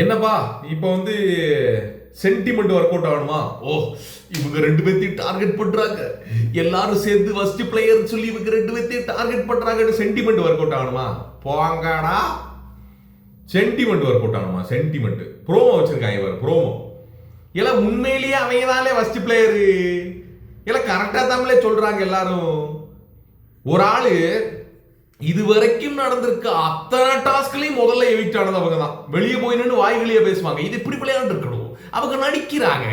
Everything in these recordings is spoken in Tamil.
என்னப்பா இப்போ சென்டிமெண்ட் ஒர்க் அவுட் ஆகணுமா? ஓ, இவங்க ரெண்டு பேர்த்தையும் டார்கெட் பண்றாங்க, எல்லாரும் சேர்ந்து ஃபர்ஸ்ட் பிளேயர் சொல்லி இவங்க ரெண்டு பேர்த்தையும் டார்கெட் பண்றாங்க. சென்டிமெண்ட் ஒர்க் அவுட் ஆகணுமா? போங்கடா. சென்டிமெண்ட் ஒர்க் அவுட் ஆகணுமா? சென்டிமெண்ட் ப்ரோமோ வச்சிருக்காங்க இவர். ப்ரோமோ எல்லாம் உண்மையிலேயே அவங்க தானே ஃபர்ஸ்ட் பிளேயரு. எல்லாம் கரெக்டா தமிழே சொல்றாங்க எல்லாரும். ஒரு ஆளு இதுவரைக்கும் நடந்திருக்க அத்தனை டாஸ்க்லையும் முதல்ல எவிக்ட் ஆனது அவங்க தான். வெளியே போய் நின்று வாய்களியே பேசுவாங்க, இது இப்படி விளையாண்டு இருக்கணும், அவங்க நடிக்கிறாங்க,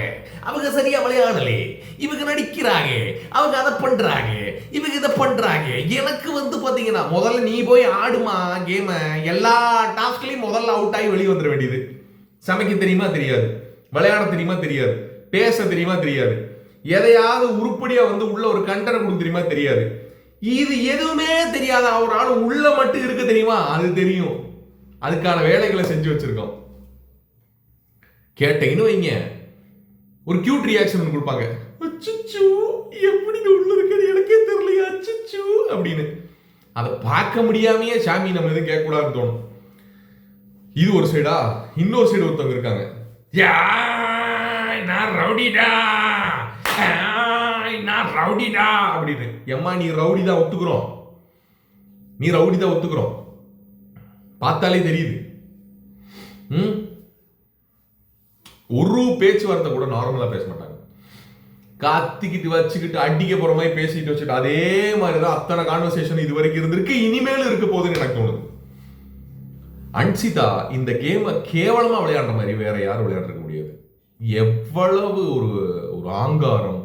அவங்க சரியா விளையாடலே, இவங்க நடிக்கிறாங்க, அவங்க அதை பண்றாங்க, இவங்க இதை பண்றாங்க. எனக்கு பாத்தீங்கன்னா முதல்ல நீ போய் ஆடுமா கேம. எல்லா டாஸ்க்லையும் முதல்ல அவுட் ஆகி வெளியே வந்துட வேண்டியது. சமைக்க தெரியுமா தெரியாது, விளையாட தெரியுமா தெரியாது, பேச தெரியுமா தெரியாது, எதையாவது உருப்படியா உள்ள ஒரு கண்டென்ட் கொடுக்க தெரியுமா தெரியாது. இது எதுவுமே தெரியாத ஒரு ஆள் உள்ள மட்டும் இருக்கு தெரியுமா, அது தெரியும். அதுக்கான வேலைகளை செஞ்சு வச்சிருக்கோம். கேட்டீங்கன்னு வைங்க, ஒரு கியூட் ரியாக்ஷன் கொடுப்பாங்க. அச்சச்சோ, எப்படி உள்ள இருக்கிறது எனக்கே தெரியலையா அச்சச்சோ அப்படின்னு. அதை பார்க்க முடியாமையே சாமி நம்ம எதுவும் கேட்க கூடாதுன்னு தோணும். இது ஒரு சைடா. இன்னொரு சைடு ஒருத்தவங்க இருக்காங்க, நான் ரவுடிடா, நான் ரவுடிடா அப்படின்னு. எம்மா நீ ரவுடி தான் ஒத்துக்கிறோம், நீ ரவுடி தான் ஒத்துக்கிறோம், பார்த்தாலே தெரியுது. ஒரு பேச்சுவார்த்தை கூட நார்மலா பேச மாட்டாங்க. காத்திக்கிட்டு வச்சுக்கிட்டு அடிக்க போற மாதிரி பேசிட்டு வச்சுட்டு அதே மாதிரிதான் அத்தனை கான்வர்சேஷன் இது வரைக்கும் இருந்திருக்கு, இனிமேலும் இருக்க போகுதுன்னு எனக்கு தோணுது. அன்சிதா இந்த கேமை கேவலமா விளையாடுற மாதிரி வேற யாரும் விளையாடுறக்க முடியாது. எவ்வளவு ஒரு ஆங்காரம்,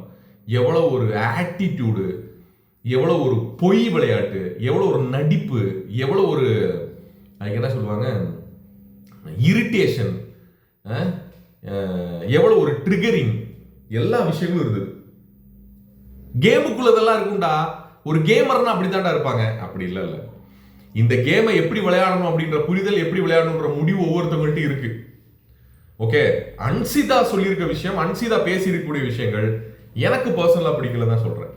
எவ்வளவு ஒரு ஆட்டிடியூடு, எவ்வளவு ஒரு பொய் விளையாட்டு, எவ்வளவு ஒரு நடிப்பு, எவ்வளவு ஒரு அதுக்கு என்ன சொல்லுவாங்க இரிட்டேஷன், எவ்வளவு ஒரு ட்ரிகரிங், எல்லா விஷயங்களும் இருந்தது. கேமுக்குள்ளதெல்லாம் இருக்கும்டா. ஒரு கேமர்னா அப்படித்தான்டா இருப்பாங்க. அப்படி இல்ல. இந்த கேமை எப்படி விளையாடணும் அப்படின்ற புரிதல், எப்படி விளையாடணுன்ற முடிவு ஒவ்வொருத்தவங்கள்ட்ட இருக்கு. ஓகே, அன்சிதா சொல்லியிருக்க விஷயம், அன்சிதா பேசியிருக்கக்கூடிய விஷயங்கள் எனக்கு பர்சனலா பிடிக்கல தான் சொல்றேன்.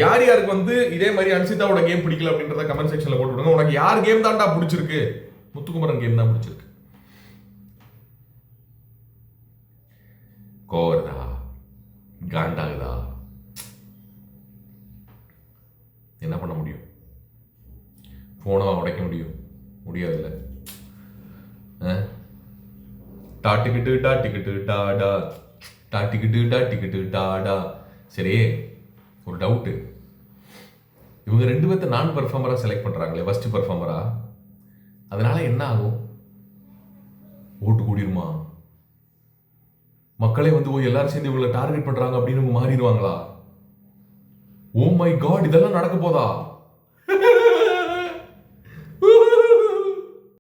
யார் யாருக்கு இதே மாதிரி அன்சிதாவோட கேம் பிடிக்கல அப்படின்றத கமெண்ட் செக்ஷன்ல போட்டு விடுங்க. உனக்கு யார் கேம் தான்டா பிடிச்சிருக்கு? முத்துக்குமரன் கேம் தான் பிடிச்சிருக்கு. கோவர்தா, காண்டாகுதா, என்ன பண்ண முடியும்? போனவா உடைக்க முடியும்? முடியாதுல்ல. டாட்டிக்கிட்டு டாட்டிக்கிட்டு டாடா, டாட்டிக்கிட்டு டாட்டிக்கிட்டு டாடா. சரி, ஒரு டவுட்டு. இவங்க ரெண்டு பேர்த்த நான் பெர்ஃபார்மரா செலக்ட் பண்றாங்களே, ஃபர்ஸ்ட் பெர்ஃபார்மரா, அதனால என்ன ஆகும்? ஓட்டு கூடிருமா? மக்களே எல்லாரும் சேர்ந்து இவங்களை டார்கெட் பண்றாங்க அப்படின்னு மாறிடுவாங்களா? ஓ மை காட், இதெல்லாம் நடக்க போதா?